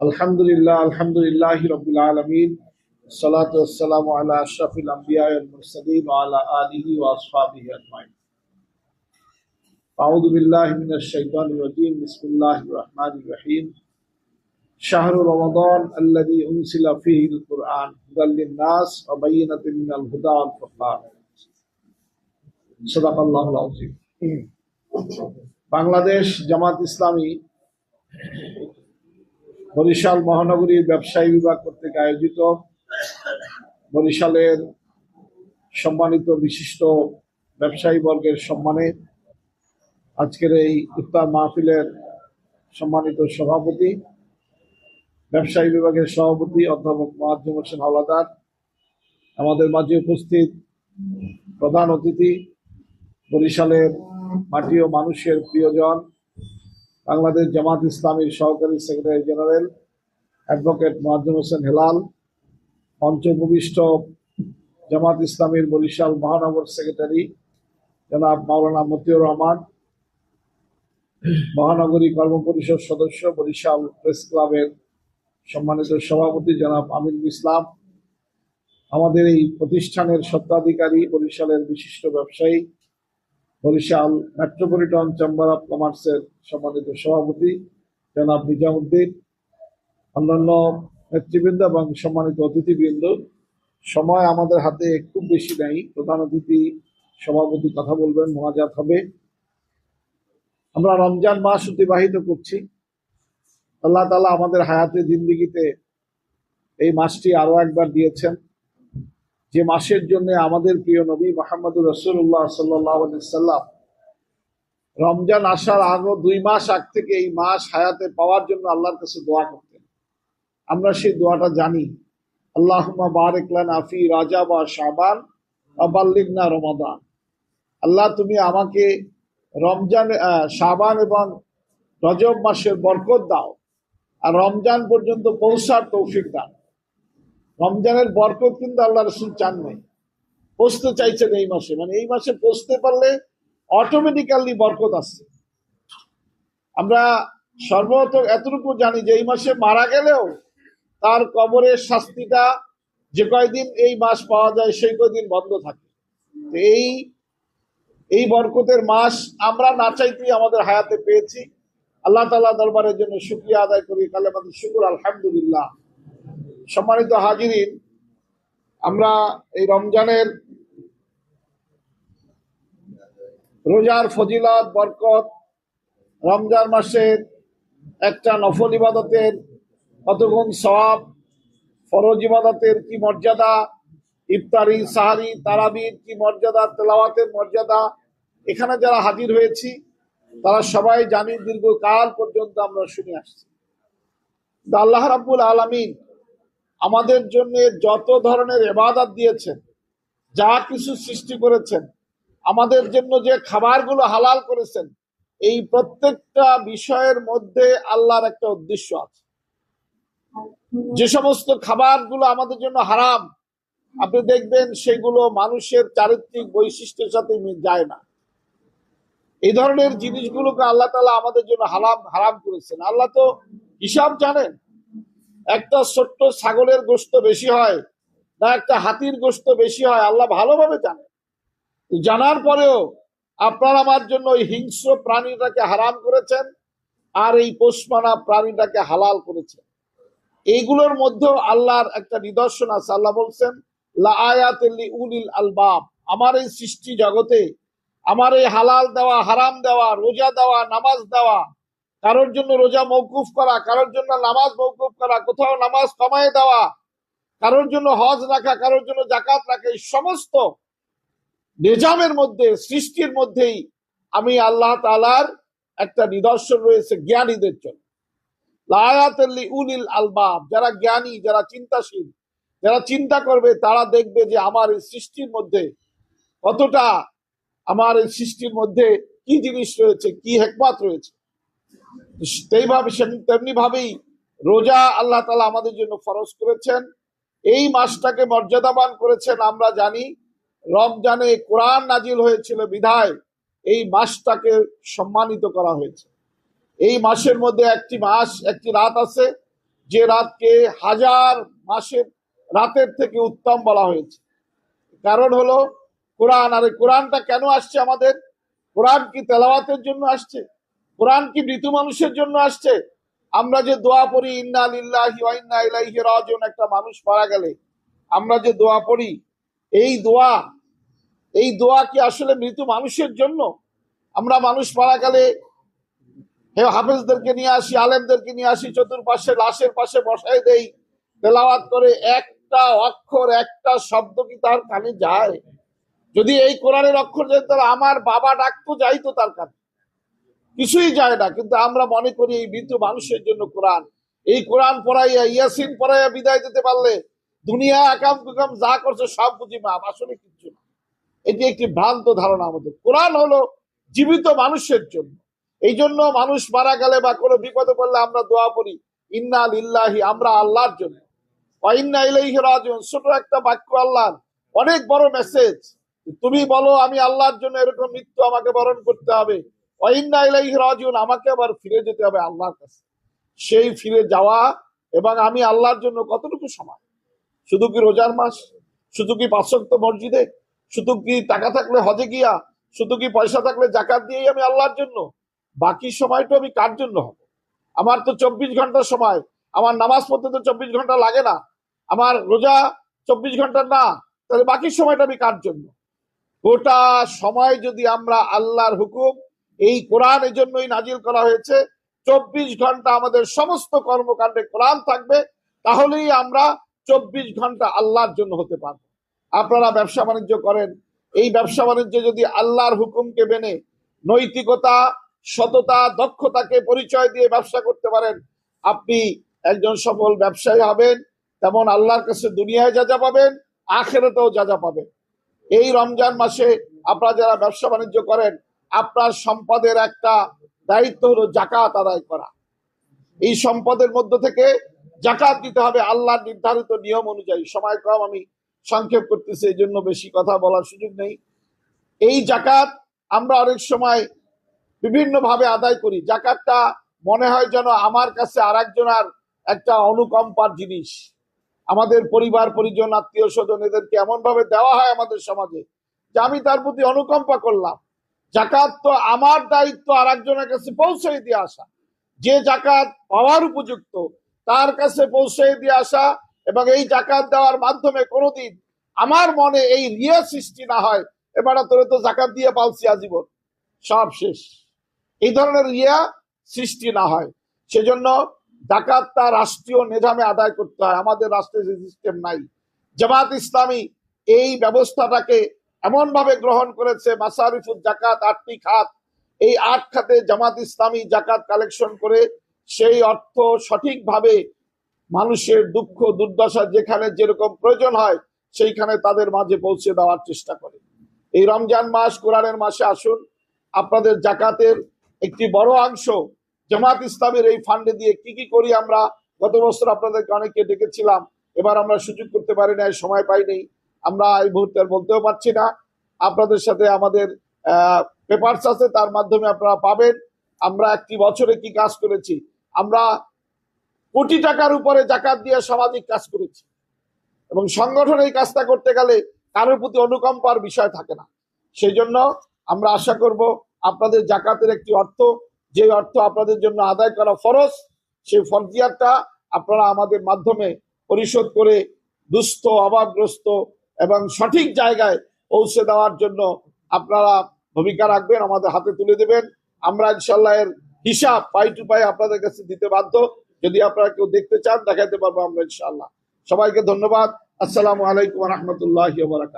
আলহামদুলিল্লাহি রাব্বিল আলামিন। সালাতু ওয়াসসালামু আলা আশরাফিল আমবিয়া ওয়াল মুরসালিন ওয়া আলা আলিহি ওয়া আসহাবিহি আজমাইন। আউযু বিল্লাহি মিনাশ শাইতানির রাজীম। বিসমিল্লাহির রাহমানির রাহিম। শাহরু রমাদান আল্লাযী উনজিলা ফীহিল কুরআন হুদাল লিন-নাস ওয়া বায়িনাতিন মিনাল হুদা ওয়াল ফুরকান। সাদাকাল্লাহুল আযীম। বাংলাদেশ জামাত ইসলামী বরিশাল মহানগরীর ব্যবসায়ী বিভাগ কর্তৃক আয়োজিত বরিশালের সম্মানিত বিশিষ্ট ব্যবসায়ী বর্গের সম্মানে আজকের এই ইফতার মাহফিলের সম্মানিত সভাপতি, ব্যবসায়ী বিভাগের সভাপতি অধ্যাপক মোয়াজ্জেম হোসেন হাওলাদার, আমাদের মাঝে উপস্থিত প্রধান অতিথি, বরিশালের মাটি ও মানুষের প্রিয়জন, বাংলাদেশ জামাত ইসলামীর সহকারী secretary general advocate Moazzem Hossain Helal, মঞ্চভূমিষ্ঠ জামাত ইসলামীর বরিশাল মহানগর সেক্রেটারি জনাব মাওলানা মতিউর রহমান, মহানগরী কর্মপরিষদ সদস্য বরিশাল প্রেস ক্লাবের সম্মানিত সভাপতি জনাব আমিনুল ইসলাম, আমাদের এই প্রতিষ্ঠানের স্বত্বাধিকারী বরিশালের বিশিষ্ট ব্যবসায়ী, বরিশাল মেট্রোপলিটন চেম্বার অফ কমার্সের সম্মানিত সভাপতি জনাব নিজামুদ্দিন, অন্যান্য নেতৃবৃন্দ এবং সম্মানিত অতিথিবৃন্দ। সময় আমাদের হাতে খুব বেশি নেই। প্রধান অতিথি সভাপতি কথা বলবেন, মোনাজাত হবে। আমরা রমজান মাস অতিবাহিত করছি। আল্লাহ তাআলা আমাদের হায়াতে জিন্দেগিতে এই মাসটি আরো একবার দিয়েছেন, যে মাসের জন্য আমাদের প্রিয় নবী মুহাম্মদুর রাসূলুল্লাহ সাল্লাল্লাহু আলাইহি ওয়াসাল্লাম রমজান আসার আগে 2 মাস আগ থেকে এই মাস হায়াতে পাওয়ার জন্য আল্লাহর কাছে দোয়া করতেন। আমরা সেই দোয়াটা জানি, আল্লাহুম্মা বারিক লানা ফি রাজাব ওয়া শাবান ওয়া বাল্লিগনা রমাদান। আল্লাহ, তুমি আমাকে রমজান, শাবান এবং রজব মাসের বরকত দাও, আর রমজান পর্যন্ত পৌঁছার তৌফিক দাও। রমজানের বরকত কিন্তু আল্লাহ রাসূল চান নাই, পৌঁছতে চাইছেন এই মাসে, মানে এই মাসে পৌঁছতে পারলে অটোমেটিক্যালি বরকত আসছে। আমরা সর্বত এতটুকু জানি যে এই মাসে মারা গেলেও তার কবরের শাস্তিটা যে কয়দিন এই মাস পাওয়া যায় সেই কয়দিন বন্ধ থাকে। এই বরকতের মাস আমরা না চাইতেই আমাদের হায়াতে পেয়েছি। আল্লাহ তাআলা দরবারের জন্য শুকরিয়া আদায় করি, কালেমাতুশ শুকর, আলহামদুলিল্লাহ। সম্মানিত হাজিরিন, আমরা এই রমজানের রোজার ফজিলত, বরকত, রমজান মাসের একটা নফল ইবাদতের কতগুণ সওয়াব, ফরজ ইবাদতের কি মর্যাদা, ইফতারি, সাহারি, তারাবির কি মর্যাদা, তেলাওয়াতের মর্যাদা, এখানে যারা হাজির হয়েছি তারা সবাই জানি, দীর্ঘকাল পর্যন্ত আমরা শুনে আসছি। আল্লাহ রাব্বুল আলামিন আমাদের জন্য যত ধরনের ইবাদত দিয়েছেন, যা কিছু সৃষ্টি করেছেন, আমাদের জন্য যে খাবারগুলো হালাল করেছেন, এই প্রত্যেকটা বিষয়ের মধ্যে আল্লাহর একটা উদ্দেশ্য আছে। যে সমস্ত খাবারগুলো আমাদের জন্য হারাম, আপনি দেখবেন সেগুলো মানুষের চারিত্রিক বৈশিষ্ট্যের সাথে যায় না। এই ধরনের জিনিসগুলোকে আল্লাহ তাআলা আমাদের জন্য হারাম করেছেন। আল্লাহ তো হিসাব জানেন, একটা ছোট্ট ছাগলের গোশত বেশি হয় না একটা হাতির গোশত বেশি হয়, আল্লাহ ভালোভাবে জানেন। জানার পরেও আপনার আমার জন্য ওই হিংস্র প্রাণীটাকে হারাম করেছেন, আর এই পোষমানা প্রাণীটাকে হালাল করেছেন। এইগুলোর মধ্যেও আল্লাহর একটা নিদর্শন আছে। আল্লাহ বলছেন, লা আয়াতিল লিউলিল আলবাব। আমার এই সৃষ্টি জগতে আমার এই হালাল দেওয়া, হারাম দেওয়া, রোজা দেওয়া, নামাজ দেওয়া, কারোর জন্য রোজা মওকুফ করা, কারোর জন্য নামাজ মওকুফ করা, কোথাও নামাজ কমায় দেওয়া, কারোর জন্য হজ রাখা, কারোর জন্য যাকাত রাখা, এই সমস্ত নিজামের মধ্যে, সৃষ্টির মধ্যেই আমি আল্লাহ তাআলার একটা নিদর্শন রয়েছে জ্ঞানীদের জন্য। লা আয়াতিল লিউলিল আলবাব, যারা জ্ঞানী, যারা চিন্তাশীল, যারা চিন্তা করবে, তারা দেখবে যে আমার এই সৃষ্টির মধ্যে কতটা, আমার এই সৃষ্টির মধ্যে কি জিনিস রয়েছে, কি হিকমত রয়েছে। তেমনি ভাবেই রোজা আল্লাহ তাআলা আমাদের জন্য ফরজ করেছেন, এই মাসটাকে মর্যাদাবান করেছেন। আমরা জানি রমজানে কোরআন নাজিল হয়েছিল বিধায় এই মাসটাকে সম্মানিত করা হয়েছে। এই মাসের মধ্যে একটি মাস, একটি রাত আছে যে রাতকে হাজার মাসের রাতের থেকে উত্তম বলা হয়েছে। কারণ হলো কোরআন। আর কোরআনটা কেন আসছে আমাদের? কোরআন কি তেলাওয়াতের জন্য আসছে? কোরআন কি মৃত্যু মানুষের জন্য আসছে? আমরা যে দোয়া পড়ি, ইন্না লিল্লাহি ওয়া ইন্না ইলাইহি রাজিউন, একটা মানুষ মারা গেলে আমরা যে দোয়া পড়ি, এই দোয়া কি আসলে মৃত্যু মানুষের জন্য? আমরা মানুষ মারা গেলে হাফেজদেরকে নিয়ে আসি, আলেমদেরকে নিয়ে আসি, চতুর্পাশে লাশের পাশে বসাই দেই, তেলাওয়াত করে, একটা অক্ষর একটা শব্দ কি তার কানে যায়? যদি এই কোরআনের অক্ষর যেত, তাহলে আমার বাবা ডাকতো যাইতো তার কানে, কিছুই যায় না। কিন্তু আমরা মনে করি এই মৃত্যু মানুষের জন্য কোরআন। এই কোরআন পড়াইয়া, ইয়াসিন পড়াইয়া বিদায় দিতে পারলে দুনিয়া একাম কুকাম যা করছে সব বুঝি মাপ। আসলে কিচ্ছু না। এটি একটি ভ্রান্ত ধারণা আমাদের। কোরআন হলো জীবিত মানুষের জন্য। এই জন্য মানুষ মারা গেলে বা কোনো বিপদে পড়লে আমরা দোয়া পড়ি, ইন্না লিল্লাহি, আমরা আল্লাহর জন্য, ওয়া ইন্না ইলাইহি রাজিউন, ছোট একটা বাক্য আল্লাহর, অনেক বড় মেসেজ। তুমি বলো আমি আল্লাহর জন্য, এরকম মৃত্যু আমাকে বরণ করতে হবে, ওয়া ইন্না ইলাইহি রাজিউন, আমাকে আবার ফিরে যেতে হবে আল্লাহর কাছে। সেই ফিরে যাওয়া এবং আমি আল্লাহর জন্য কতটুকু সময়? শুধু কি রোজার মাস? শুধু কি 5 ওয়াক্ত মসজিদে? শুধু কি টাকা থাকলে হজে গিয়া? শুধু কি পয়সা থাকলে জাকাত দিয়েই আমি আল্লাহর জন্য? বাকি সময়টা আমি কার জন্য হবে? আমার তো 24 ঘন্টার সময়। আমার নামাজ পড়তে তো 24 ঘন্টা লাগে না, আমার রোজা 24 ঘন্টা না, তাহলে বাকি সময়টা আমি কার জন্য? গোটা সময় যদি আমরা আল্লাহর হুকুম, এই কোরআন এই জন্যই নাজিল করা হয়েছে, 24 ঘন্টা আমাদের সমস্ত কর্মকাণ্ডে কোরআন থাকবে, তাহলেই আমরা 24 ঘন্টা আল্লাহর জন্য হতে পারবো। আপনারা ব্যবসা বাণিজ্য করেন, এই ব্যবসা বাণিজ্য যদি আল্লাহর হুকুমকে মেনে নৈতিকতা, সততা, দক্ষতাকে পরিচয় দিয়ে ব্যবসা করতে পারেন, আপনি একজন সফল ব্যবসায়ী হবেন। তেমন আল্লাহর কাছে দুনিয়ায় যা যা পাবেন, আখিরাতেও যা যা পাবেন। এই রমজান মাসে আপনারা যারা ব্যবসা বাণিজ্য করেন, আপনার সম্পদের একটা দায়িত্ব হলো জাকাত আদায় করা। এই সম্পদের মধ্য থেকে জাকাত দিতে হবে আল্লাহর নির্ধারিত নিয়ম অনুযায়ী। সময় কম, আমি সংক্ষেপ করতেছি, এই জন্য বেশি কথা বলার সুযোগ নেই। এই জাকাত আমরা অনেক সময় বিভিন্ন ভাবে আদায় করি। জাকাতটা মনে হয় যেন আমার কাছে আর একজনের একটা অনুকম্পার জিনিস। আমাদের পরিবার পরিজন, আত্মীয় স্বজন, এদেরকে এমন ভাবে দেওয়া হয় আমাদের সমাজে যে আমি তার প্রতি অনুকম্পা করলাম। জাকাত তো আমার দায়িত্ব আর একজনের কাছে পৌঁছে দিয়ে আসা। যে জাকাত পাওয়ার উপযুক্ত তার কাছে পৌঁছে দিয়ে আসা, এবং এই জাকাত দেওয়ার মাধ্যমে কোনোদিন আমার মনে এই রিয়া সৃষ্টি না হয়, এবার তোরে তো জাকাত দিয়ে পালছি আজীবন, সব শেষ, এই ধরনের রিয়া সৃষ্টি না হয়। সেজন্য জাকাতটা রাষ্ট্রীয় নিজামে আদায় করতে হয়। আমাদের রাষ্ট্রে যে সিস্টেম নাই। জামাত ইসলামী এই ব্যবস্থাটাকে এমন ভাবে গ্রহণ করেছে, মাসারিফুল জাকাত, 8টি খাত, এই 8 খাতে জামাত ইসলামী জাকাত কালেকশন করে সেই অর্থ সঠিকভাবে মানুষের দুঃখ দুর্দশা যেখানে যেরকম প্রয়োজন হয় সেইখানে তাদের মাঝে পৌঁছে দেওয়ার চেষ্টা করে। এই রমজান মাস, কোরআনের মাসে আসুন, আপনাদের জাকাতের একটি বড় অংশ জামাত ইসলামের এই ফান্ডে দিয়ে কি করি আমরা। গত বছর আপনাদেরকে অনেকে ডেকেছিলাম, এবার আমরা সুযোগ করতে পারি না, সময় পাইনি, আমরা এই মুহূর্তে বলতেও পারছি না। আপনাদের সাথে আমাদের পেপারস আছে, তার মাধ্যমে আপনারা পাবেন আমরা একটি বছরে কি কাজ করেছি। আমরা কোটি টাকার উপরে জাকাত দিয়ে সামাজিক কাজ করেছি, এবং সংগঠন এই কাজটা করতে গেলে কারোর প্রতি অনুকম্পার বিষয় থাকে না। সেই জন্য আমরা আশা করব আপনাদের জাকাতের একটি অর্থ, যে অর্থ আপনাদের জন্য আদায় করা ফরজ, সেই ফরজিয়াতটা আপনারা আমাদের মাধ্যমে পরিশোধ করে দুস্থ, অভাবগ্রস্ত এবং সঠিক জায়গায় পৌঁছে দেওয়ার জন্য আপনারা ভূমিকা রাখবেন, আমাদের হাতে তুলে দেবেন। আমরা ইনশাল্লাহ এর হিসাব পাই টু পাই আপনাদের কাছে দিতে বাধ্য। যদি আপনারা কেউ দেখতে চান, দেখাতে পারবো আমরা ইনশাল্লাহ। সবাইকে ধন্যবাদ। আসসালামু আলাইকুম ওয়া রাহমাতুল্লাহি ওয়া বারাকাতুহু।